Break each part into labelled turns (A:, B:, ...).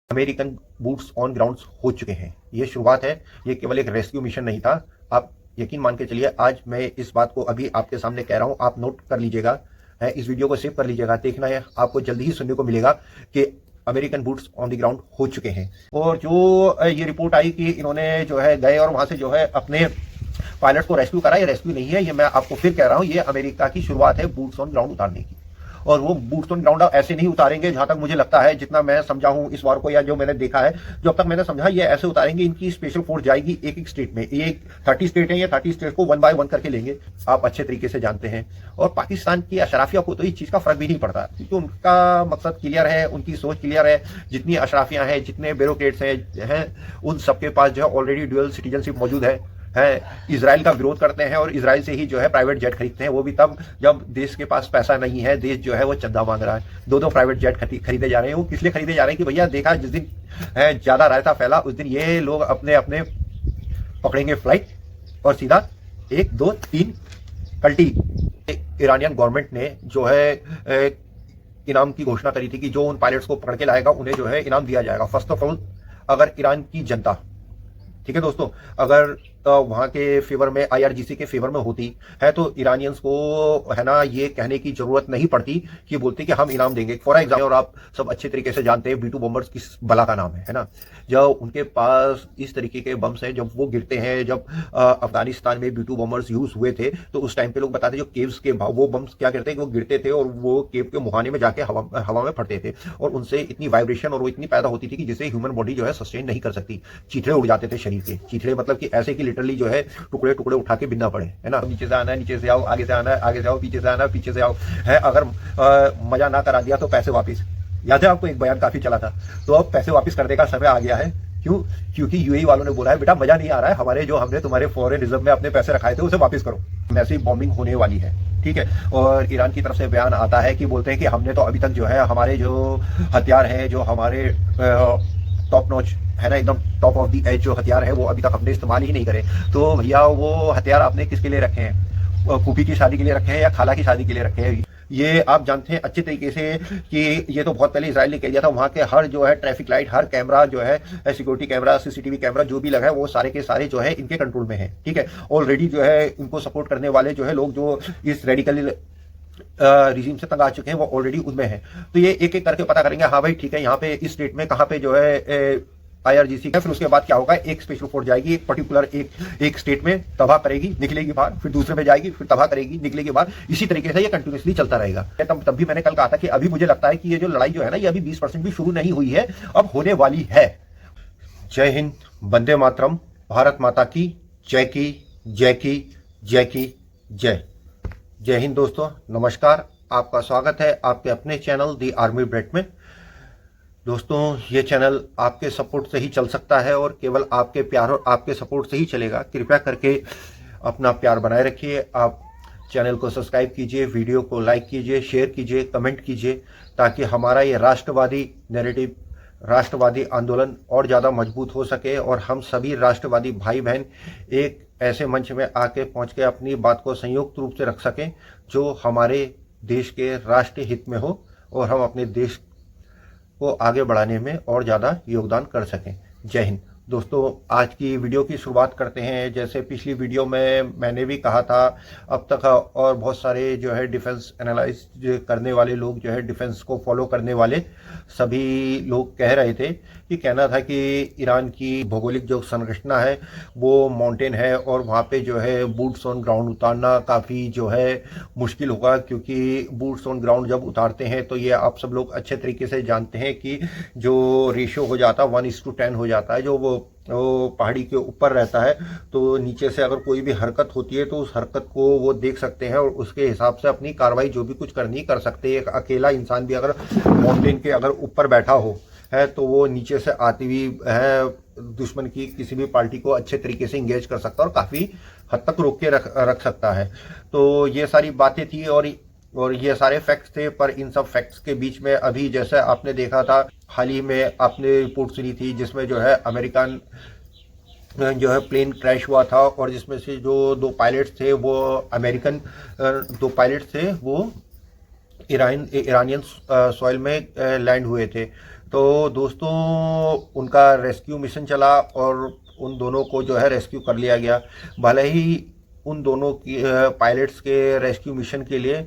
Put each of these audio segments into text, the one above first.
A: American boots on grounds हो चुके हैं। ये शुरुआत है, ये केवल एक रेस्क्यू मिशन नहीं था। आप यकीन मान के चलिए, आज मैं इस बात को अभी आपके सामने कह रहा हूं, आप नोट कर लीजिएगा, है इस वीडियो को सेव कर लीजिएगा। देखना है, आपको जल्दी ही सुनने को मिलेगा कि American boots on the ground हो चुके हैं। और जो ये रिपोर्ट आई कि इन्होंने जो है गए और वहां से जो है अपने पायलट को रेस्क्यू करा, ये रेस्क्यू नहीं है, ये मैं आपको फिर कह रहा हूं, ये अमेरिका की शुरुआत है बूट्स ऑन ग्राउंड उतारने की। और वो बूट्स ऑन ग्राउंड ऐसे नहीं उतारेंगे, जहां तक मुझे लगता है, जितना मैं समझा हूं इस बार को, या जो मैंने देखा है, जो अब तक मैंने समझा, ये ऐसे उतारेंगे, इनकी स्पेशल फोर्स जाएगी एक एक स्टेट में। ये 30 स्टेट है, ये 30 स्टेट को 1 बाय 1 करके लेंगे, आप अच्छे तरीके से जानते हैं। और पाकिस्तान की अशराफिया को तो इस चीज का फर्क भी नहीं पड़ता, क्योंकि उनका मकसद क्लियर है, उनकी सोच क्लियर है। जितनी अशराफियां हैं, जितने ब्यूरोक्रेट्स हैं, उन सबके पास जो है ऑलरेडी ड्यूअल सिटीजनशिप मौजूद है। इजराइल का विरोध करते हैं और इजराइल से ही जो है प्राइवेट जेट खरीदते हैं, वो भी तब जब देश के पास पैसा नहीं है, देश जो है वो चंदा मांग रहा है। दो प्राइवेट जेट खरीदे जा रहे हैं। वो किस लिए खरीदे जा रहे हैं कि भैया देखा, जिस दिन ज्यादा रायता फैला, उस दिन ये लोग अपने अपने पकड़ेंगे फ्लाइट और सीधा 1 2 3 कल्टी। ईरानियन गवर्नमेंट ने जो है इनाम की घोषणा करी थी कि जो उन पायलट्स को पकड़ के लाएगा उन्हें जो है इनाम दिया जाएगा। फर्स्ट ऑफ ऑल, अगर ईरान की जनता, ठीक है दोस्तों, अगर वहां के फेवर में, आईआरजीसी के फेवर में होती है, तो ईरानियंस को है ना ये कहने की जरूरत नहीं पड़ती कि बोलते कि हम इनाम देंगे। फॉर एग्जाम्पल, और आप सब अच्छे तरीके से जानते हैं B2 बॉम्बर्स किस बला का नाम है ना। जब उनके पास इस तरीके के बम्स हैं, जब वो गिरते हैं, जब अफगानिस्तान में B2 बॉम्बर्स यूज हुए थे, तो उस टाइम पे लोग बताते जो केव्स के वो बम्स क्या करते हैं कि वो गिरते थे और वो केव के मुहाने में जाके हवा में फटते थे, और उनसे इतनी वाइब्रेशन और वो इतनी पैदा होती थी कि जिसे ह्यूमन बॉडी जो है सस्टेन नहीं कर सकती। चीथड़े उड़ जाते थे शरीर के। चीथड़े मतलब कि ऐसे कि लिटरली जो है टुकड़े टुकड़े उठा के बिनना पड़े, है ना। नीचे से आना है, नीचे से आओ, आगे से आना है, आगे से आओ, पीछे से आना है, पीछे से आओ, है। अगर मजा ना करा दिया तो पैसे वापस। याद है आपको, एक बयान काफी चला था। तो अब पैसे वापस करने का समय आ गया है। क्यों? क्योंकि यूएई वालों ने बोला है, बेटा मजा नहीं आ रहा है, हमारे जो हमने तुम्हारे फॉरेन रिजर्व में अपने पैसे रखाए थे उसे वापस करो। मैसिव बॉम्बिंग होने वाली है, ठीक है। और ईरान की तरफ से बयान आता है कि बोलते हैं कि हमने तो अभी तक जो है हमारे जो हथियार है, जो हमारे टॉप नॉच है ना, एकदम टॉप ऑफ दी एज जो हथियार है, वो अभी तक हमने इस्तेमाल ही नहीं करे। तो भैया वो हथियार आपने किसके लिए रखे हैं? फूफी की शादी के लिए रखे हैं या खाला की शादी के लिए रखे हैं? ये आप जानते हैं अच्छे तरीके से कि ये तो बहुत पहले इजराइल ने कह दिया था। वहां के हर जो है ट्रैफिक लाइट, हर कैमरा जो है, सिक्योरिटी कैमरा, सीसीटीवी कैमरा जो भी लगा है, वो सारे के सारे जो है इनके कंट्रोल में है, ठीक है। ऑलरेडी जो है इनको सपोर्ट करने वाले जो है लोग, जो इस रेडिकल रिजीम से तंग आ चुके हैं, वो ऑलरेडी उनमें है। तो ये एक एक करके पता करेंगे, हाँ भाई ठीक है, यहाँ पे इस स्टेट में कहाँ पे जो है आईआरजीसी का। फिर उसके बाद क्या होगा, एक स्पेशल फोर्स जाएगी, एक पर्टिकुलर एक स्टेट में तबाह करेगी, निकलेगी बाहर, फिर दूसरे में जाएगी, फिर तबाह करेगी, निकलेगी बाहर। इसी तरीके से ये कंटिन्यूसली चलता रहेगा। तब भी मैंने कल कहा था कि अभी मुझे लगता है कि ये जो लड़ाई जो है ना, ये अभी 20% भी शुरू नहीं हुई है, अब होने वाली है। जय हिंद, वंदे मातरम, भारत माता की जय की जय की जय की जय। जय हिंद दोस्तों, नमस्कार, आपका स्वागत है आपके अपने चैनल दी आर्मी ब्रेड में। दोस्तों, ये चैनल आपके सपोर्ट से ही चल सकता है और केवल आपके प्यार और आपके सपोर्ट से ही चलेगा। कृपया करके अपना प्यार बनाए रखिए। आप चैनल को सब्सक्राइब कीजिए, वीडियो को लाइक कीजिए, शेयर कीजिए, कमेंट कीजिए, ताकि हमारा ये राष्ट्रवादी नैरेटिव, राष्ट्रवादी आंदोलन और ज़्यादा मजबूत हो सके और हम सभी राष्ट्रवादी भाई बहन एक ऐसे मंच में आके पहुँच के अपनी बात को संयुक्त रूप से रख सकें जो हमारे देश के राष्ट्रीय हित में हो और हम अपने देश को आगे बढ़ाने में और ज़्यादा योगदान कर सकें। जय हिंद दोस्तों, आज की वीडियो की शुरुआत करते हैं। जैसे पिछली वीडियो में मैंने भी कहा था, अब तक और बहुत सारे जो है डिफेंस एनालाइज करने वाले लोग, जो है डिफेंस को फॉलो करने वाले सभी लोग कह रहे थे कि कहना था कि ईरान की भौगोलिक जो संरचना है वो माउंटेन है और वहाँ पे जो है बूट्स ऑन ग्राउंड उतारना काफ़ी जो है मुश्किल होगा, क्योंकि बूट्स ऑन ग्राउंड जब उतारते हैं तो ये आप सब लोग अच्छे तरीके से जानते हैं कि जो रेशियो हो जाता है 1:10 हो जाता है। जो वो पहाड़ी के ऊपर रहता है, तो नीचे से अगर कोई भी हरकत होती है तो उस हरकत को वो देख सकते हैं और उसके हिसाब से अपनी कार्रवाई जो भी कुछ करनी कर सकते हैं। एक अकेला इंसान भी अगर माउंटेन के अगर ऊपर बैठा हो है तो वो नीचे से आती हुई है दुश्मन की किसी भी पार्टी को अच्छे तरीके से इंगेज कर सकता है और काफ़ी हद तक रोक के रख सकता है। तो ये सारी बातें थी और ये सारे फैक्ट्स थे। पर इन सब फैक्ट्स के बीच में अभी जैसे आपने देखा था, हाल ही में आपने रिपोर्ट सुनी थी जिसमें जो है अमेरिकन जो है प्लेन क्रैश हुआ था और जिसमें से जो 2 पायलट्स थे वो अमेरिकन 2 पायलट्स थे, वो ईरानियन सॉइल में लैंड हुए थे। तो दोस्तों उनका रेस्क्यू मिशन चला और उन दोनों को जो है रेस्क्यू कर लिया गया। भले ही उन दोनों की पायलट्स के रेस्क्यू मिशन के लिए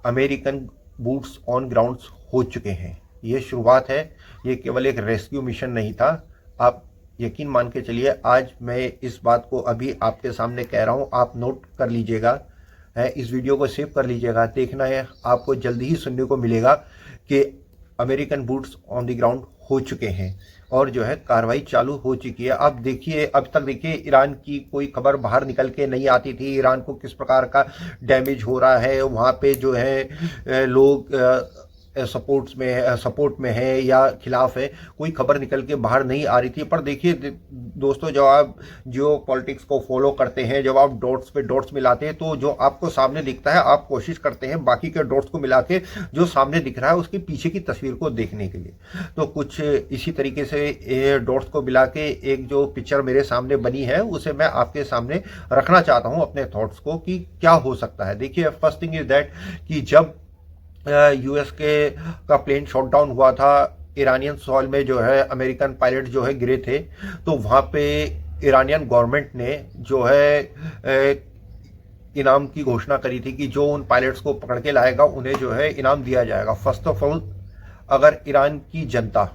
A: अमेरिकन बूट्स ऑन ग्राउंड्स हो चुके हैं। ये शुरुआत है, ये केवल एक रेस्क्यू मिशन नहीं था। आप यकीन मान के चलिए, आज मैं इस बात को अभी आपके सामने कह रहा हूँ, आप नोट कर लीजिएगा, इस वीडियो को सेव कर लीजिएगा। देखना है, आपको जल्दी ही सुनने को मिलेगा कि American boots on the ground हो चुके हैं और जो है कार्रवाई चालू हो चुकी है। अब देखिए, अब तक देखिए ईरान की कोई खबर बाहर निकल के नहीं आती थी, ईरान को किस प्रकार का डैमेज हो रहा है, वहाँ पे जो है लोग सपोर्ट में है या खिलाफ है, कोई खबर निकल के बाहर नहीं आ रही थी। पर देखिए दोस्तों, जब आप जियो पॉलिटिक्स को फॉलो करते हैं, जब आप डॉट्स पे डॉट्स मिलाते हैं, तो जो आपको सामने दिखता है आप कोशिश करते हैं बाकी के डॉट्स को मिला के जो सामने दिख रहा है उसके पीछे की तस्वीर को देखने के लिए। तो कुछ इसी तरीके से डॉट्स को मिला के एक जो पिक्चर मेरे सामने बनी है उसे मैं आपके सामने रखना चाहता हूँ, अपने थॉट्स को, कि क्या हो सकता है। देखिए, फर्स्ट थिंग इज दैट कि जब यूएस का प्लेन शॉट डाउन हुआ था, ईरानियन सॉइल में जो है अमेरिकन पायलट जो है गिरे थे, तो वहाँ पे ईरानियन गवर्नमेंट ने जो है इनाम की घोषणा करी थी कि जो उन पायलट्स को पकड़ के लाएगा उन्हें जो है इनाम दिया जाएगा। फर्स्ट ऑफ ऑल, अगर ईरान की जनता,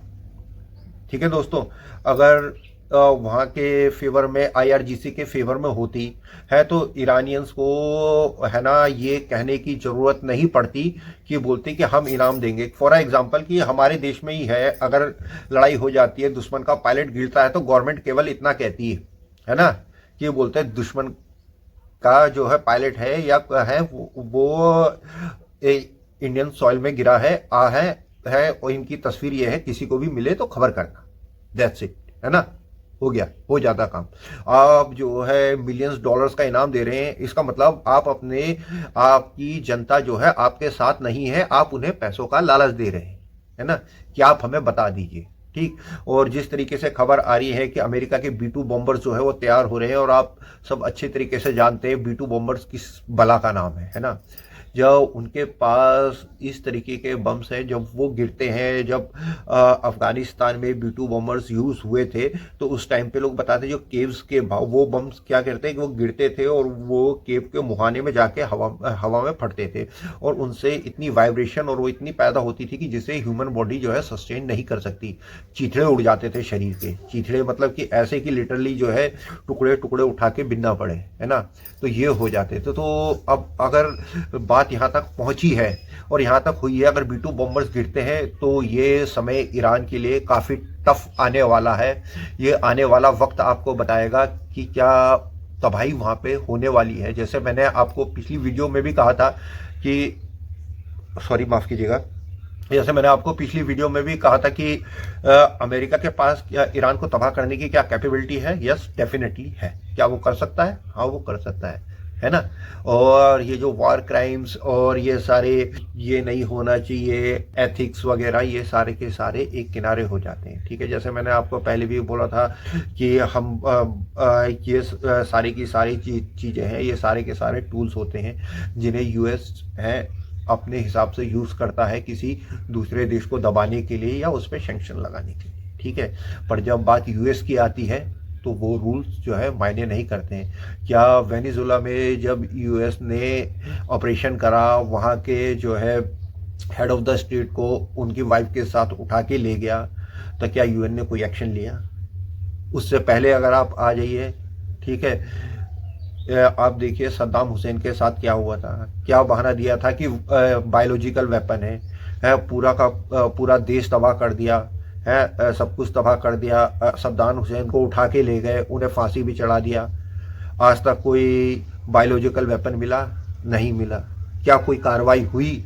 A: ठीक है दोस्तों, अगर वहाँ के फेवर में, आईआरजीसी के फेवर में होती है, तो ईरानियंस को है ना ये कहने की ज़रूरत नहीं पड़ती कि बोलते कि हम इनाम देंगे। फॉर एग्जांपल कि हमारे देश में ही है, अगर लड़ाई हो जाती है, दुश्मन का पायलट गिरता है, तो गवर्नमेंट केवल इतना कहती है ना कि बोलते हैं दुश्मन का जो है पायलट है या है वो इंडियन सॉइल में गिरा है और इनकी तस्वीर ये है, किसी को भी मिले तो खबर करना, दैट्स इट, है ना, हो गया, हो जाता काम। आप जो है मिलियंस डॉलर्स का इनाम दे रहे हैं, इसका मतलब आपकी जनता जो है आपके साथ नहीं है, आप उन्हें पैसों का लालच दे रहे हैं, है ना, कि आप हमें बता दीजिए, ठीक। और जिस तरीके से खबर आ रही है कि अमेरिका के B-2 बॉम्बर्स जो है वो तैयार हो रहे हैं, और आप सब अच्छे तरीके से जानते हैं B-2 बॉम्बर्स किस बला का नाम है ना। जब उनके पास इस तरीके के बम्स हैं, जब वो गिरते हैं, जब अफगानिस्तान में B-2 बॉम्बर्स यूज़ हुए थे, तो उस टाइम पे लोग बताते जो केव्स के वो बम्स क्या करते हैं कि वो गिरते थे और वो केव के मुहाने में जाके हवा में फटते थे, और उनसे इतनी वाइब्रेशन और वो इतनी पैदा होती थी कि जिसे ह्यूमन बॉडी जो है सस्टेन नहीं कर सकती। चीथड़े उड़ जाते थे शरीर के, चीथड़े मतलब कि ऐसे कि लिटरली जो है टुकड़े टुकड़े उठा के बिनना पड़े, है ना, तो ये हो जाते थे। तो अब अगर बात यहाँ तक पहुँची है और यहाँ तक हुई है, अगर B-2 बॉम्बर्स गिरते हैं, तो ये समय ईरान के लिए काफ़ी टफ आने वाला है। ये आने वाला वक्त आपको बताएगा कि क्या तबाही वहाँ पे होने वाली है। जैसे मैंने आपको पिछली वीडियो में भी कहा था कि, सॉरी माफ़ कीजिएगा, जैसे मैंने आपको पिछली वीडियो में भी कहा था कि अमेरिका के पास ईरान को तबाह करने की क्या कैपेबिलिटी है। यस, डेफिनेटली है। क्या वो कर सकता है? हाँ, वो कर सकता है ना। और ये जो वॉर क्राइम्स और ये सारे, ये नहीं होना चाहिए, एथिक्स वगैरह, ये सारे के सारे एक किनारे हो जाते हैं, ठीक है। जैसे मैंने आपको पहले भी बोला था कि हम ये सारी की सारी चीज़ें हैं, ये सारे के सारे टूल्स होते हैं जिन्हें यूएस है अपने हिसाब से यूज़ करता है किसी दूसरे देश को दबाने के लिए या उस पर सैंक्शन लगाने के लिए, ठीक है। पर जब बात यूएस की आती है तो वो रूल्स जो है मायने नहीं करते हैं। क्या वेनेजुएला में जब यूएस ने ऑपरेशन करा, वहाँ के जो है हेड ऑफ द स्टेट को उनकी वाइफ के साथ उठा के ले गया, तो क्या यूएन ने कोई एक्शन लिया? उससे पहले अगर आप आ जाइए, ठीक है, आप देखिए सद्दाम हुसैन के साथ क्या हुआ था। क्या बहाना दिया था कि बायोलॉजिकल वेपन है, पूरा का पूरा देश तबाह कर दिया है, सब कुछ तबाह कर दिया। सद्दाम हुसैन को उठा के ले गए, उन्हें फांसी भी चढ़ा दिया। आज तक कोई बायोलॉजिकल वेपन मिला? नहीं मिला। क्या कोई कार्रवाई हुई?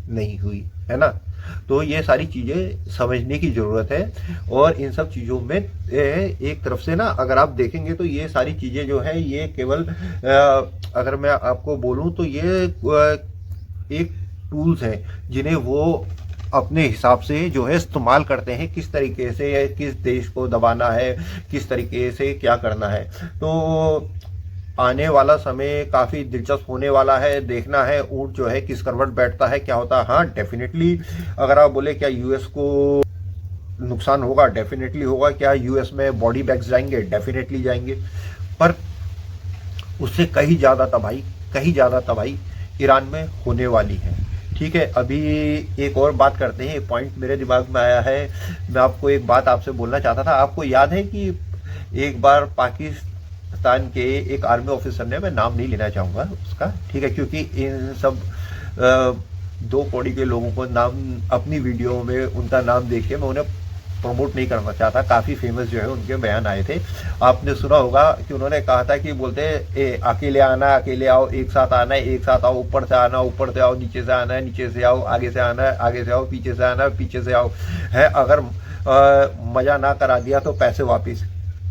A: नहीं हुई, है ना। तो ये सारी चीज़ें समझने की ज़रूरत है। और इन सब चीज़ों में एक तरफ से ना अगर आप देखेंगे तो ये सारी चीज़ें जो है ये केवल अगर मैं आपको बोलूँ तो ये एक टूल्स हैं जिन्हें वो अपने हिसाब से जो है इस्तेमाल करते हैं, किस तरीके से किस देश को दबाना है, किस तरीके से क्या करना है। तो आने वाला समय काफ़ी दिलचस्प होने वाला है। देखना है ऊँट जो है किस करवट बैठता है, क्या होता है। हाँ, डेफिनेटली अगर आप बोले क्या यूएस को नुकसान होगा, डेफिनेटली होगा। क्या यूएस में बॉडी बैग्स जाएंगे? डेफिनेटली जाएंगे। पर उससे कहीं ज़्यादा तबाही, कहीं ज़्यादा तबाही ईरान में होने वाली है। ठीक है, अभी एक और बात करते हैं। एक पॉइंट मेरे दिमाग में आया है, मैं आपको एक बात आपसे बोलना चाहता था। आपको याद है कि एक बार पाकिस्तान के एक आर्मी ऑफिसर ने, मैं नाम नहीं लेना चाहूँगा उसका, ठीक है, क्योंकि इन सब दो कौड़ी के लोगों को नाम, अपनी वीडियो में उनका नाम देख के मैं उन्हें प्रमोट नहीं करना चाहता। काफ़ी फेमस जो है उनके बयान आए थे। आपने सुना होगा कि उन्होंने कहा था कि बोलते अकेले आना, अकेले आओ, एक साथ आना है, एक साथ आओ, ऊपर से आना, ऊपर से आओ, नीचे से आना है, नीचे से आओ, आगे से आना है, आगे से आओ, पीछे से आना है, पीछे से आओ, है। अगर मज़ा ना करा दिया तो पैसे वापिस।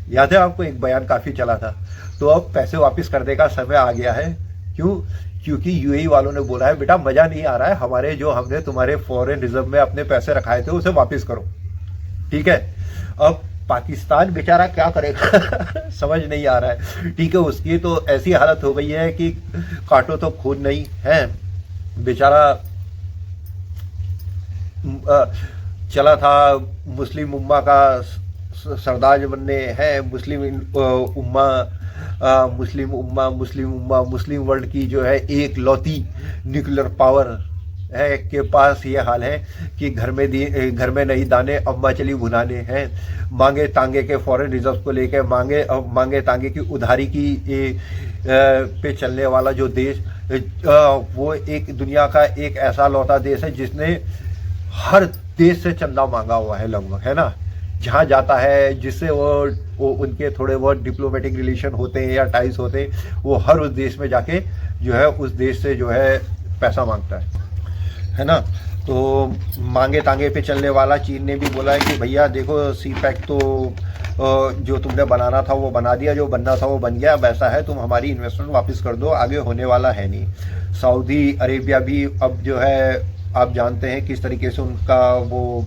A: याद है आपको? एक बयान काफ़ी चला था। तो अब पैसे वापिस करने का समय आ गया है। क्यों? क्योंकि यूएई वालों ने बोला है बेटा मज़ा नहीं आ रहा है, हमारे जो हमने तुम्हारे फॉरेन रिजर्व में अपने पैसे रखाए थे उसे वापिस करो। ठीक है, अब पाकिस्तान बेचारा क्या करेगा समझ नहीं आ रहा है। ठीक है, उसकी तो ऐसी हालत हो गई है कि काटो तो खून नहीं है। बेचारा चला था मुस्लिम उम्मा का सरदार बनने, है। मुस्लिम वर्ल्ड की जो है एक लौती न्यूक्लियर पावर है के पास ये हाल है कि घर में नहीं दाने, अम्मा चली भुनाने हैं। मांगे तांगे के फॉरेन रिजर्व को लेकर मांगे तांगे की उधारी की पे चलने वाला जो देश, वो एक दुनिया का एक ऐसा लौता देश है जिसने हर देश से चंदा मांगा हुआ है लगभग, है ना। जहाँ जाता है, जिससे वो उनके थोड़े बहुत डिप्लोमेटिक रिलेशन होते हैं या टाइज होते हैं, वो हर उस देश में जाके जो है उस देश से जो है पैसा मांगता है ना। तो मांगे तांगे पे चलने वाला चीन ने भी बोला है कि भैया देखो, सी पैक तो जो तुमने बनाना था वो बना दिया, जो बनना था वो बन गया, वैसा है, तुम हमारी इन्वेस्टमेंट वापस कर दो, आगे होने वाला है नहीं। सऊदी अरेबिया भी अब जो है, आप जानते हैं किस तरीके से उनका वो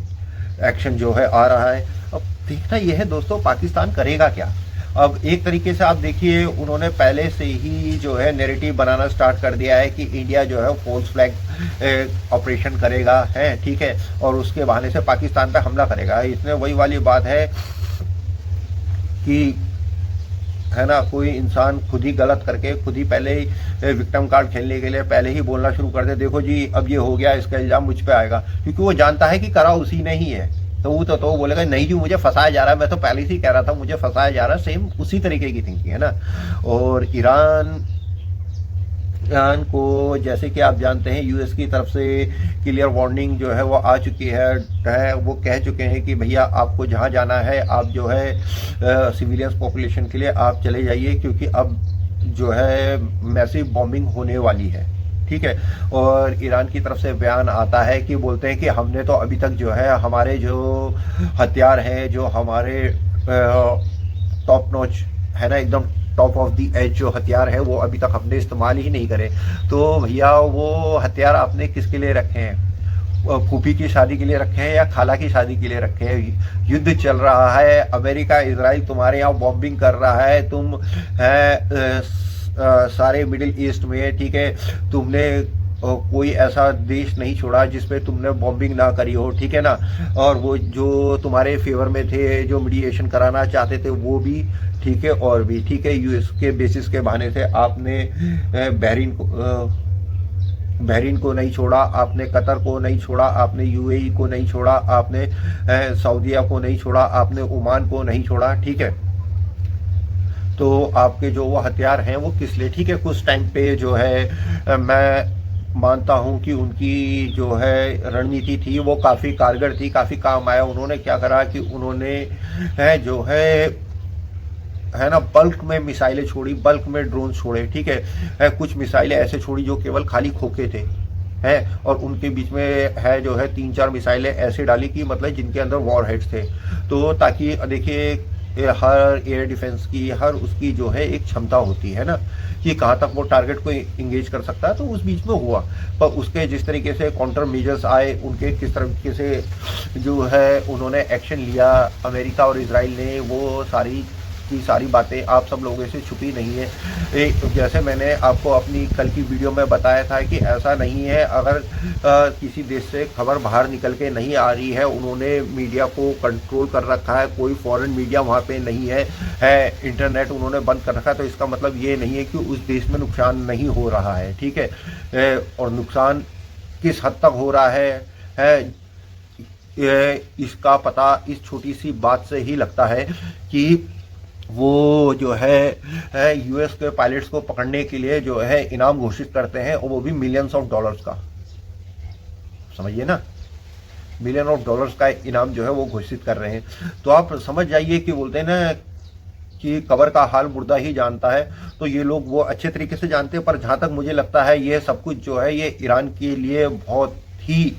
A: एक्शन जो है आ रहा है। अब देखना यह है दोस्तों, पाकिस्तान करेगा क्या। अब एक तरीके से आप देखिए, उन्होंने पहले से ही जो है नैरेटिव बनाना स्टार्ट कर दिया है कि इंडिया जो है फॉल्स फ्लैग ऑपरेशन करेगा, है, ठीक है, और उसके बहाने से पाकिस्तान पे हमला करेगा। इसमें वही वाली बात है कि, है ना, कोई इंसान खुद ही गलत करके खुद ही पहले ही विक्टिम कार्ड खेलने के लिए पहले ही बोलना शुरू कर दे, देखो जी अब ये हो गया, इसका इल्ज़ाम मुझ पे आएगा, क्योंकि वो जानता है कि करा उसी ने ही है। तो वो बोलेगा नहीं जी मुझे फंसाया जा रहा है, मैं तो पहले से ही कह रहा था मुझे फंसाया जा रहा है। सेम उसी तरीके की थिंकिंग है ना। और ईरान को, जैसे कि आप जानते हैं, यूएस की तरफ से क्लियर वार्निंग जो है वो आ चुकी है। वो कह चुके हैं कि भैया आपको जहां जाना है, आप जो है सिविलियंस पॉपुलेशन के लिए आप चले जाइए, क्योंकि अब जो है मैसिव बॉम्बिंग होने वाली है। ठीक है, और ईरान की तरफ से बयान आता है कि बोलते हैं कि हमने तो अभी तक जो है हमारे जो हथियार हैं, जो हमारे टॉप नॉच है ना, एकदम टॉप ऑफ द एज जो हथियार है, वो अभी तक हमने इस्तेमाल ही नहीं करे। तो भैया वो हथियार आपने किसके लिए रखे हैं? फूफी की शादी के लिए रखे हैं या खाला की शादी के लिए रखे हैं? युद्ध चल रहा है, अमेरिका इजराइल तुम्हारे यहाँ बॉम्बिंग कर रहा है, तुम सारे मिडिल ईस्ट में, ठीक है, तुमने कोई ऐसा देश नहीं छोड़ा जिसपे तुमने बॉम्बिंग ना करी हो, ठीक है ना। और वो जो तुम्हारे फेवर में थे, जो मीडिएशन कराना चाहते थे, वो भी ठीक है, और भी ठीक है। यूएस के बेसिस के बहाने से आपने बहरीन को नहीं छोड़ा, आपने कतर को नहीं छोड़ा, आपने यूएई को नहीं छोड़ा, आपने सऊदीया को नहीं छोड़ा, आपने ओमान को नहीं छोड़ा, ठीक है। तो आपके जो वो हथियार हैं वो किस लिए? ठीक है, कुछ टाइम पे जो है मैं मानता हूं कि उनकी जो है रणनीति थी वो काफ़ी कारगर थी, काफ़ी काम आया। उन्होंने क्या करा कि उन्होंने जो है ना, बल्क में मिसाइलें छोड़ी, बल्क में ड्रोन छोड़े, ठीक है। कुछ मिसाइलें ऐसे छोड़ी जो केवल खाली खोखे थे, हैं, और उनके बीच में है जो है 3-4 मिसाइलें ऐसे डाली कि मतलब जिनके अंदर वॉर हेड्स थे। तो ताकि देखिए हर एयर डिफेंस की, हर उसकी जो है एक क्षमता होती है ना, कि कहाँ तक वो टारगेट को इंगेज कर सकता है। तो उस बीच में हुआ, पर उसके जिस तरीके से काउंटर मेजर्स आए, उनके किस तरीके से जो है उन्होंने एक्शन लिया, अमेरिका और इजराइल ने, वो सारी की सारी बातें आप सब लोगों से छुपी नहीं है। जैसे मैंने आपको अपनी कल की वीडियो में बताया था कि ऐसा नहीं है, अगर किसी देश से खबर बाहर निकल के नहीं आ रही है, उन्होंने मीडिया को कंट्रोल कर रखा है, कोई फॉरेन मीडिया वहाँ पे नहीं है, इंटरनेट उन्होंने बंद कर रखा है, तो इसका मतलब ये नहीं है कि उस देश में नुकसान नहीं हो रहा है, ठीक है। और नुकसान किस हद तक हो रहा है इसका पता इस छोटी सी बात से ही लगता है कि वो जो है यूएस के पायलट्स को पकड़ने के लिए जो है इनाम घोषित करते हैं, और वो भी मिलियंस ऑफ डॉलर्स का, समझिए ना, मिलियन ऑफ डॉलर्स का इनाम जो है वो घोषित कर रहे हैं। तो आप समझ जाइए कि बोलते हैं ना कि कब्र का हाल मुर्दा ही जानता है, तो ये लोग वो अच्छे तरीके से जानते हैं। पर जहाँ तक मुझे लगता है ये सब कुछ जो है ये ईरान के लिए बहुत ही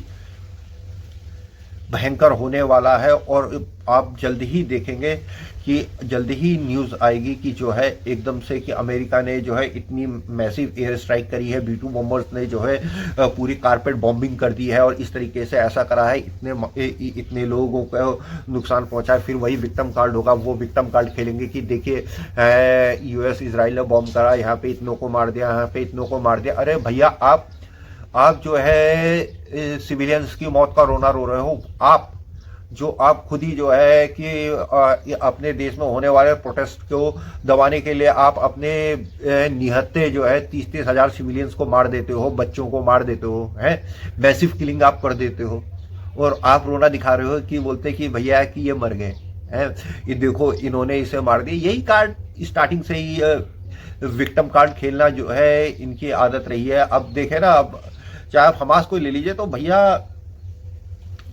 A: भयंकर होने वाला है, और आप जल्द ही देखेंगे कि जल्द ही न्यूज़ आएगी कि जो है एकदम से कि अमेरिका ने जो है इतनी मैसिव एयर स्ट्राइक करी है, B-2 बॉम्बर्स ने जो है पूरी कारपेट बॉम्बिंग कर दी है, और इस तरीके से ऐसा करा है, इतने लोगों को नुकसान पहुंचा है। फिर वही विक्टिम कार्ड होगा, वो विक्टिम कार्ड खेलेंगे कि देखिए US इजराइल ने बॉम्ब करा, यहाँ पे इतनों को मार दिया, यहाँ पे इतनों को मार दिया। अरे भैया, आप जो है सिविलियंस की मौत का रोना रो रहे हो, आप खुद ही जो है कि अपने देश में होने वाले प्रोटेस्ट को दबाने के लिए आप अपने निहत्ते जो है 30-30 हजार सिविलियंस को मार देते हो, बच्चों को मार देते हो, हैं मैसिव किलिंग आप कर देते हो, और आप रोना दिखा रहे हो कि बोलते कि भैया कि ये मर गए हैं, ये देखो इन्होंने इसे मार दिया। यही कार्ड स्टार्टिंग से ही विक्टिम कार्ड खेलना जो है इनकी आदत रही है। अब देखे ना, अब चाहे आप हमास को ले लीजिए, तो भैया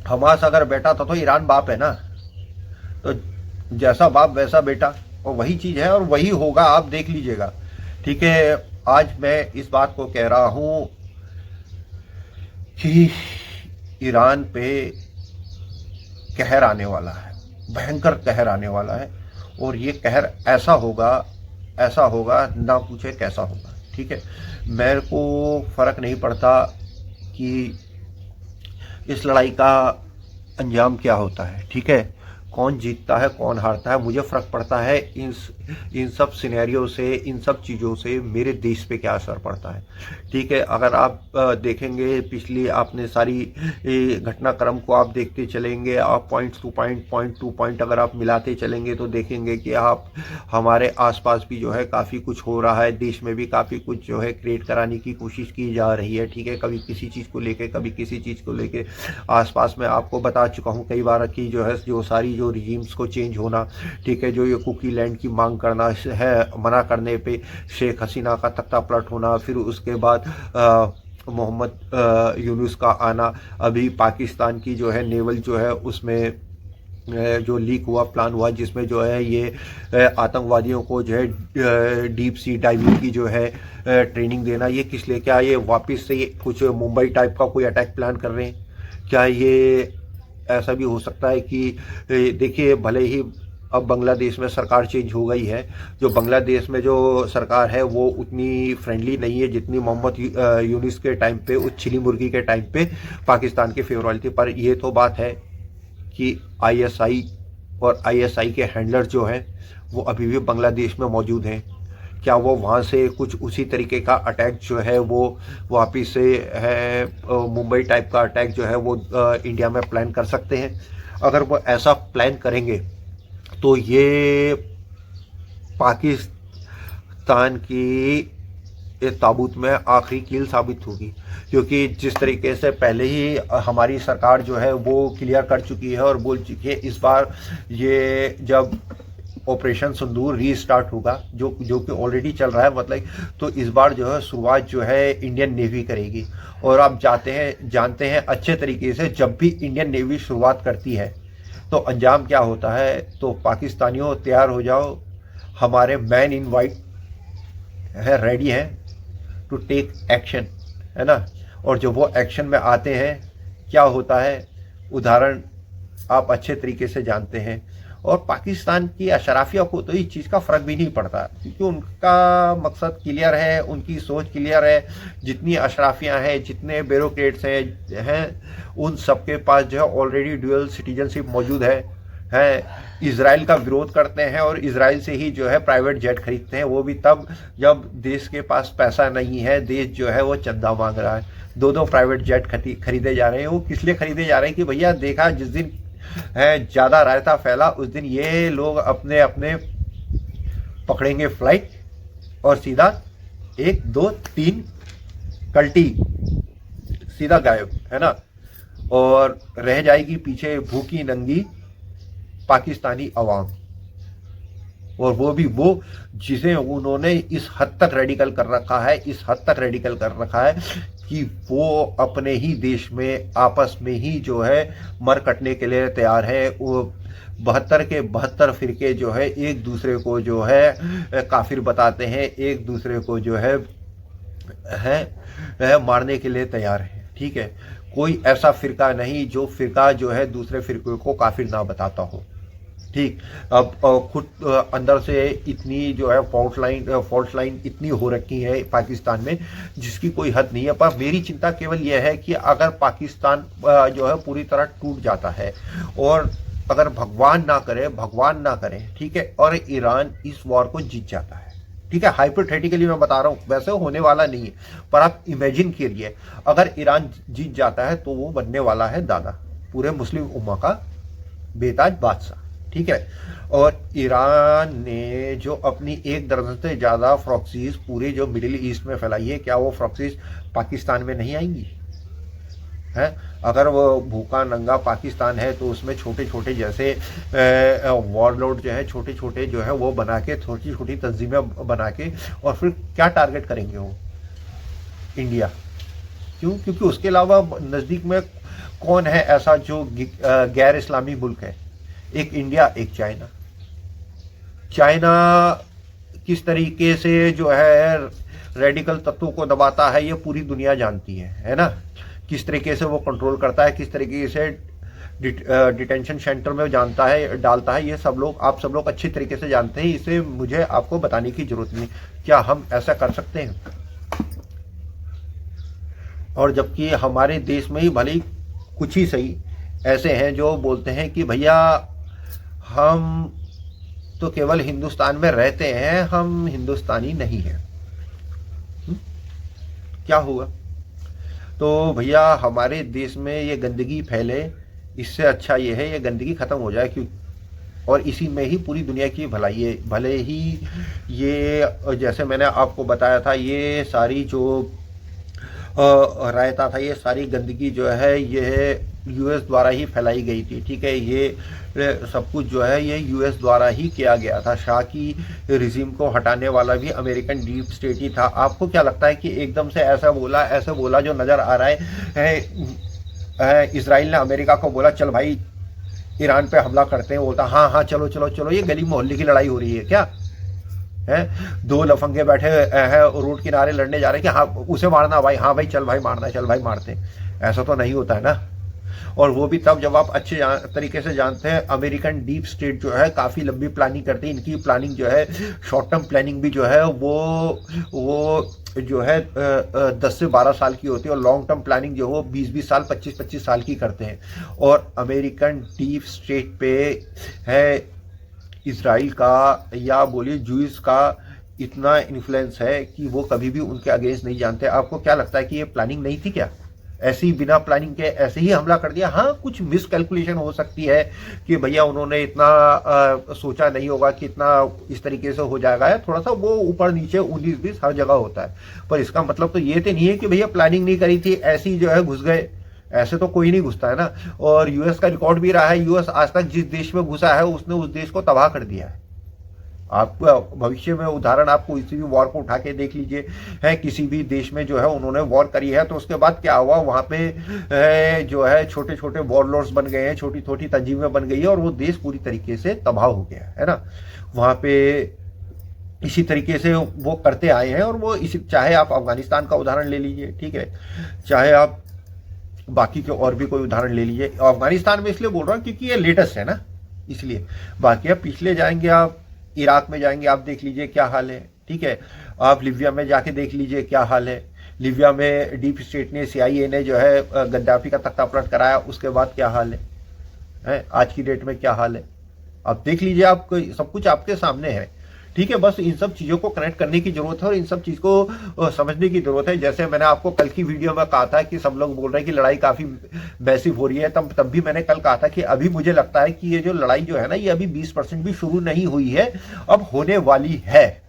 A: हमास अगर बेटा था तो ईरान बाप है ना, तो जैसा बाप वैसा बेटा, और वही चीज है और वही होगा, आप देख लीजिएगा, ठीक है। आज मैं इस बात को कह रहा हूं कि ईरान पे कहर आने वाला है, भयंकर कहर आने वाला है, और ये कहर ऐसा होगा ना पूछे कैसा होगा, ठीक है। मेरे को फर्क नहीं पड़ता कि इस लड़ाई का अंजाम क्या होता है, ठीक है, कौन जीतता है कौन हारता है। मुझे फ़र्क पड़ता है इन सब सिनेरियो से, इन सब चीज़ों से मेरे देश पे क्या असर पड़ता है, ठीक है। अगर आप देखेंगे पिछली आपने सारी घटनाक्रम को आप देखते चलेंगे, आप पॉइंट टू पॉइंट अगर आप मिलाते चलेंगे तो देखेंगे कि आप हमारे आसपास भी जो है काफ़ी कुछ हो रहा है, देश में भी काफ़ी कुछ जो है क्रिएट कराने की कोशिश की जा रही है, ठीक है। कभी किसी चीज़ को लेके, कभी किसी चीज़ को लेके। आसपास में आपको बता चुका हूँ कई बार कि जो है जो सारी जो रिजीम्स को चेंज होना, ठीक है, जो ये कुकी लैंड की मांग करना है, मना करने पे शेख हसीना का तख्ता पलट होना, फिर उसके बाद मोहम्मद यूनुस का आना, अभी पाकिस्तान की जो है नेवल जो है उसमें जो लीक हुआ प्लान हुआ, जिसमें जो है ये आतंकवादियों को जो है डीप सी डाइविंग की जो है ट्रेनिंग देना, ये किस लिए, क्या ये वापस से ये कुछ मुंबई टाइप का कोई अटैक प्लान कर रहे हैं? क्या ये ऐसा भी हो सकता है कि देखिए, भले ही अब बांग्लादेश में सरकार चेंज हो गई है, जो बांग्लादेश में जो सरकार है वो उतनी फ्रेंडली नहीं है जितनी मोहम्मद यूनुस के टाइम पे, उस छिली मुर्गी के टाइम पे पाकिस्तान के फेवर वाली थी। पर ये तो बात है कि ISI और ISI के हैंडलर जो हैं वो अभी भी बांग्लादेश में मौजूद हैं। क्या वो वहाँ से कुछ उसी तरीके का अटैक जो है वो वापिस से है मुंबई टाइप का अटैक जो है वो इंडिया में प्लान कर सकते हैं? अगर वो ऐसा प्लान करेंगे तो ये पाकिस्तान की ताबूत में आखिरी कील साबित होगी, क्योंकि जिस तरीके से पहले ही हमारी सरकार जो है वो क्लियर कर चुकी है और बोल चुकी है, इस बार ये जब ऑपरेशन सिंदूर रीस्टार्ट होगा, जो कि ऑलरेडी चल रहा है, मतलब तो इस बार जो है शुरुआत जो है इंडियन नेवी करेगी। और आप जानते हैं अच्छे तरीके से, जब भी इंडियन नेवी शुरुआत करती है तो अंजाम क्या होता है। तो पाकिस्तानियों तैयार हो जाओ, हमारे मैन इन वाइट है, रेडी हैं टू टेक एक्शन, है ना। और जब वो एक्शन में आते हैं क्या होता है, उदाहरण आप अच्छे तरीके से जानते हैं। और पाकिस्तान की अशराफिया को तो इस चीज़ का फ़र्क भी नहीं पड़ता, क्योंकि उनका मकसद क्लियर है, उनकी सोच क्लियर है। जितनी अशराफियाँ हैं, जितने ब्यूरोक्रेट्स हैं, उन सबके पास जो है ऑलरेडी ड्यूअल सिटीजनशिप मौजूद है, है इजराइल का विरोध करते हैं और इजराइल से ही जो है प्राइवेट जेट खरीदते हैं, वो भी तब जब देश के पास पैसा नहीं है, देश जो है वो चंदा मांग रहा है। दो प्राइवेट जेट खरीदे जा रहे हैं। वो किस लिए खरीदे जा रहे हैं कि भैया देखा जिस दिन है ज़्यादा रायता फैला उस दिन ये लोग अपने अपने पकड़ेंगे फ्लाइट और सीधा 1 2 3 कल्टी सीधा गायब, है ना। और रह जाएगी पीछे भूखी नंगी पाकिस्तानी अवाम, और वो भी वो जिसे उन्होंने इस हद तक रेडिकल कर रखा है, इस हद तक रेडिकल कर रखा है कि वो अपने ही देश में आपस में ही जो है मर कटने के लिए तैयार है। वो 72 के 72 फिरके जो है एक दूसरे को जो है काफिर बताते हैं, एक दूसरे को जो है मारने के लिए तैयार है। ठीक है, कोई ऐसा फिरका नहीं जो फिरका जो है दूसरे फिरके को काफिर ना बताता हो। ठीक, अब खुद अंदर से इतनी जो है फॉल्ट लाइन इतनी हो रखी है पाकिस्तान में जिसकी कोई हद नहीं है। पर मेरी चिंता केवल यह है कि अगर पाकिस्तान जो है पूरी तरह टूट जाता है और अगर भगवान ना करे, ठीक है, और ईरान इस वॉर को जीत जाता है, ठीक है, हाइपोथेटिकली मैं बता रहा हूं, वैसे होने वाला नहीं है, पर आप इमेजिन करिए अगर ईरान जीत जाता है तो वो बनने वाला है दादा पूरे मुस्लिम उम्मा का, बेताज बादशाह। ठीक है, और ईरान ने जो अपनी 1 दर्जन से ज्यादा प्रॉक्सीज पूरे जो मिडिल ईस्ट में फैलाई है, क्या वो प्रॉक्सीज पाकिस्तान में नहीं आएंगी? है, अगर वो भूखा नंगा पाकिस्तान है तो उसमें छोटे छोटे जैसे वॉरलॉर्ड जो है छोटे छोटे जो है वो बना के छोटी छोटी तंजीमें बना के, और फिर क्या टारगेट करेंगे वो? इंडिया। क्यों? क्योंकि उसके अलावा नज़दीक में कौन है ऐसा जो गैर इस्लामी मुल्क है? एक इंडिया, एक चाइना। चाइना किस तरीके से जो है रेडिकल तत्वों को दबाता है ये पूरी दुनिया जानती है ना। किस तरीके से वो कंट्रोल करता है, किस तरीके से डिटेंशन सेंटर में डालता है, ये सब लोग, आप सब लोग अच्छी तरीके से जानते हैं। इसे मुझे आपको बताने की जरूरत नहीं। क्या हम ऐसा कर सकते हैं? और जबकि हमारे देश में ही भले ही कुछ ही सही ऐसे हैं जो बोलते हैं कि भैया हम तो केवल हिंदुस्तान में रहते हैं, हम हिंदुस्तानी नहीं हैं। क्या हुआ? तो भैया हमारे देश में ये गंदगी फैले, इससे अच्छा ये है ये गंदगी खत्म हो जाए। क्यों? और इसी में ही पूरी दुनिया की भलाई है। भले ही ये जैसे मैंने आपको बताया था, ये सारी जो रायता था, ये सारी गंदगी जो है ये यूएस द्वारा ही फैलाई गई थी। ठीक है, ये सब कुछ जो है ये यूएस द्वारा ही किया गया था। शाह की रिजीम को हटाने वाला भी अमेरिकन डीप स्टेट ही था। आपको क्या लगता है कि एकदम से ऐसा बोला जो नज़र आ रहा है इजराइल ने अमेरिका को बोला चल भाई ईरान पे हमला करते हैं, बोलता हाँ हाँ चलो चलो चलो, ये गली मोहल्ले की लड़ाई हो रही है क्या? है, 2 लफंगे बैठे हैं रोड किनारे लड़ने जा रहे हैं कि हाँ उसे मारना भाई, हाँ भाई चल भाई मारना, चल भाई मारते। ऐसा तो नहीं होता है ना। और वो भी तब जब आप अच्छे तरीके से जानते हैं अमेरिकन डीप स्टेट जो है काफ़ी लंबी प्लानिंग करती है। इनकी प्लानिंग जो है शॉर्ट टर्म प्लानिंग भी जो है वो जो है 10 से 12 साल की होती है, और लॉन्ग टर्म प्लानिंग जो है 20-20 साल 25-25 साल की करते हैं। और अमेरिकन डीप स्टेट पे है इजराइल का या बोलिए जूस का इतना इन्फ्लुएंस है कि वो कभी भी उनके अगेंस्ट नहीं जानते। आपको क्या लगता है कि ये प्लानिंग नहीं थी क्या? ऐसी बिना प्लानिंग के ऐसे ही हमला कर दिया? हाँ, कुछ मिसकैलकुलेशन हो सकती है कि भैया उन्होंने इतना सोचा नहीं होगा कि इतना इस तरीके से हो जाएगा, थोड़ा सा वो ऊपर नीचे 19-20 हर जगह होता है। पर इसका मतलब तो ये तो नहीं है कि भैया प्लानिंग नहीं करी थी, ऐसे ही जो है घुस गए। ऐसे तो कोई नहीं घुसता है ना। और यूएस का रिकॉर्ड भी रहा है, यूएस आज तक जिस देश में घुसा है उसने उस देश को तबाह कर दिया है। आपको भविष्य में उदाहरण आपको किसी भी वॉर को उठा के देख लीजिए, है किसी भी देश में जो है उन्होंने वॉर करी है तो उसके बाद क्या हुआ, वहाँ पे जो है छोटे छोटे वॉरलॉर्ड्स बन गए हैं, छोटी छोटी तंजीमें बन गई है और वो देश पूरी तरीके से तबाह हो गया है ना। वहाँ पे इसी तरीके से वो करते आए हैं। और वो इसी, चाहे आप अफगानिस्तान का उदाहरण ले लीजिए, ठीक है, चाहे आप बाकी के और भी कोई उदाहरण ले लीजिए। अफगानिस्तान में इसलिए बोल रहा हूँ क्योंकि ये लेटेस्ट है ना, इसलिए। बाकी आप पिछले जाएंगे, आप इराक में जाएंगे, आप देख लीजिए क्या हाल है, ठीक है। आप लीबिया में जाके देख लीजिए क्या हाल है। लीबिया में डीप स्टेट ने, CIA ने जो है गद्दाफी का तख्ता पलट कराया, उसके बाद क्या हाल है आज की डेट में क्या हाल है। आप देख लीजिए, आप सब कुछ आपके सामने है। ठीक है, बस इन सब चीज़ों को कनेक्ट करने की जरूरत है और इन सब चीज़ को समझने की जरूरत है। जैसे मैंने आपको कल की वीडियो में कहा था कि सब लोग बोल रहे हैं कि लड़ाई काफ़ी वैसी हो रही है, तब भी मैंने कल कहा था कि अभी मुझे लगता है कि ये जो लड़ाई जो है ना, ये अभी 20% भी शुरू नहीं हुई है, अब होने वाली है।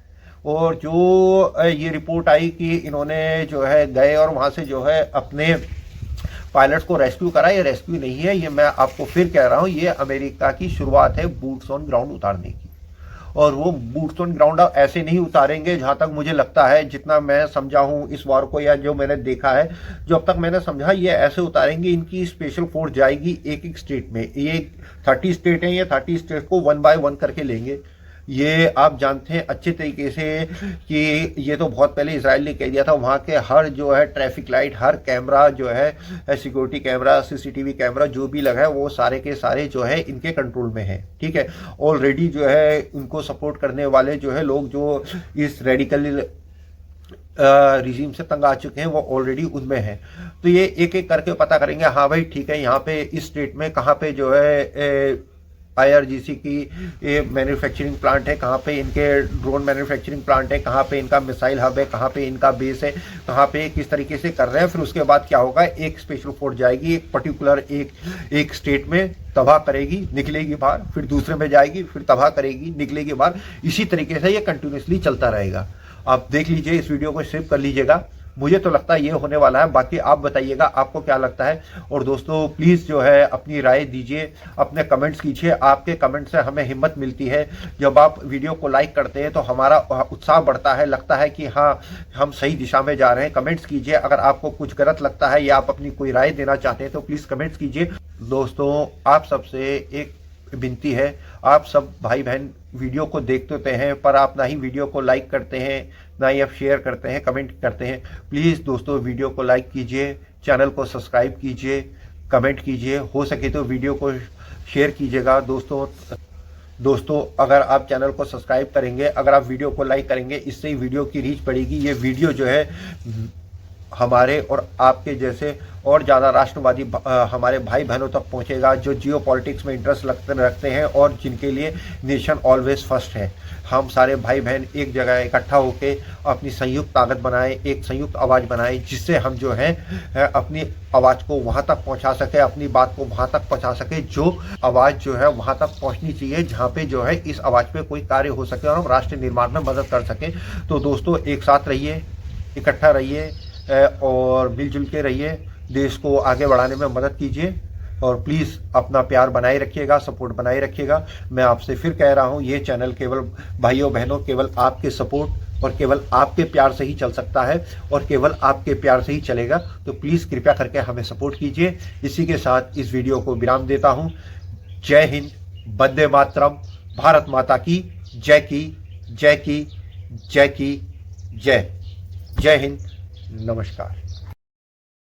A: और जो ये रिपोर्ट आई कि इन्होंने जो है गए और वहाँ से जो है अपने पायलट्स को रेस्क्यू करा, ये रेस्क्यू नहीं है, ये मैं आपको फिर कह रहा हूँ, ये अमेरिका की शुरुआत है बूट्स ऑन ग्राउंड उतारने की। और वो बूट्स ऑन ग्राउंड ऐसे नहीं उतारेंगे, जहां तक मुझे लगता है, जितना मैं समझा हूं इस वार को, या जो मैंने देखा है, जो अब तक मैंने समझा, ये ऐसे उतारेंगे, इनकी स्पेशल फोर्स जाएगी एक एक स्टेट में। ये 30 स्टेट हैं, ये 30 स्टेट को 1 बाय 1 करके लेंगे। ये आप जानते हैं अच्छे तरीके से कि ये तो बहुत पहले इजराइल ने कह दिया था, वहाँ के हर जो है ट्रैफिक लाइट, हर कैमरा जो है, सिक्योरिटी कैमरा, सीसीटीवी कैमरा जो भी लगा है, वो सारे के सारे जो है इनके कंट्रोल में है। ठीक है, ऑलरेडी जो है उनको सपोर्ट करने वाले जो है लोग जो इस रेडिकल रिजीम से तंग आ चुके हैं, वो ऑलरेडी उनमें है। तो ये एक एक करके पता करेंगे, हाँ भाई ठीक है, यहाँ पे इस स्टेट में कहाँ पे जो है IRGC की मैन्युफैक्चरिंग प्लांट है, कहाँ पे इनके ड्रोन मैन्युफैक्चरिंग प्लांट है, कहाँ पे इनका मिसाइल हब है, कहाँ पे इनका बेस है, कहाँ पे किस तरीके से कर रहे हैं। फिर उसके बाद क्या होगा, एक स्पेशल फोर्स जाएगी एक पर्टिकुलर एक स्टेट में, तबाह करेगी, निकलेगी बाहर, फिर दूसरे में जाएगी, फिर तबाह करेगी, निकलेगी बाहर। इसी तरीके से ये कंटिन्यूसली चलता रहेगा। आप देख लीजिए, इस वीडियो को सेव कर लीजिएगा। मुझे तो लगता है ये होने वाला है, बाकी आप बताइएगा आपको क्या लगता है। और दोस्तों प्लीज़ जो है अपनी राय दीजिए, अपने कमेंट्स कीजिए। आपके कमेंट से हमें हिम्मत मिलती है। जब आप वीडियो को लाइक करते हैं तो हमारा उत्साह बढ़ता है, लगता है कि हाँ हम सही दिशा में जा रहे हैं। कमेंट्स कीजिए, अगर आपको कुछ गलत लगता है या आप अपनी कोई राय देना चाहते हैं तो प्लीज़ कमेंट्स कीजिए। दोस्तों आप सबसे एक विनती है, आप सब भाई बहन वीडियो को देखते होते हैं, पर आप ना ही वीडियो को लाइक करते हैं, ना ही आप शेयर करते हैं, कमेंट करते हैं। प्लीज़ दोस्तों वीडियो को लाइक कीजिए, चैनल को सब्सक्राइब कीजिए, कमेंट कीजिए, हो सके तो वीडियो को शेयर कीजिएगा। दोस्तों अगर आप चैनल को सब्सक्राइब करेंगे, अगर आप वीडियो को लाइक करेंगे, इससे ही वीडियो की रीच बढ़ेगी। ये वीडियो जो है हमारे और आपके जैसे और ज़्यादा राष्ट्रवादी हमारे भाई बहनों तक पहुंचेगा, जो जियो पॉलिटिक्स में इंटरेस्ट रखते हैं और जिनके लिए नेशन ऑलवेज फर्स्ट है। हम सारे भाई बहन एक जगह इकट्ठा होकर अपनी संयुक्त ताकत बनाएं, एक संयुक्त आवाज़ बनाएं, जिससे हम जो है अपनी आवाज़ को वहाँ तक पहुँचा सके, अपनी बात को वहाँ तक पहुँचा सके, जो आवाज़ जो है वहाँ तक पहुँचनी चाहिए, जहाँ पे जो है इस आवाज़ पे कोई कार्य हो सके और हम राष्ट्र निर्माण में मदद कर सकें। तो दोस्तों एक साथ रहिए, इकट्ठा रहिए और मिलजुल के रहिए, देश को आगे बढ़ाने में मदद कीजिए। और प्लीज़ अपना प्यार बनाए रखिएगा, सपोर्ट बनाए रखिएगा। मैं आपसे फिर कह रहा हूँ, ये चैनल केवल भाइयों बहनों केवल आपके सपोर्ट और केवल आपके प्यार से ही चल सकता है और केवल आपके प्यार से ही चलेगा। तो प्लीज़ कृपया करके हमें सपोर्ट कीजिए। इसी के साथ इस वीडियो को विराम देता हूँ। जय हिंद, वंदे मातरम, भारत माता की जय की जय की जय की जय। जय हिंद, नमस्कार।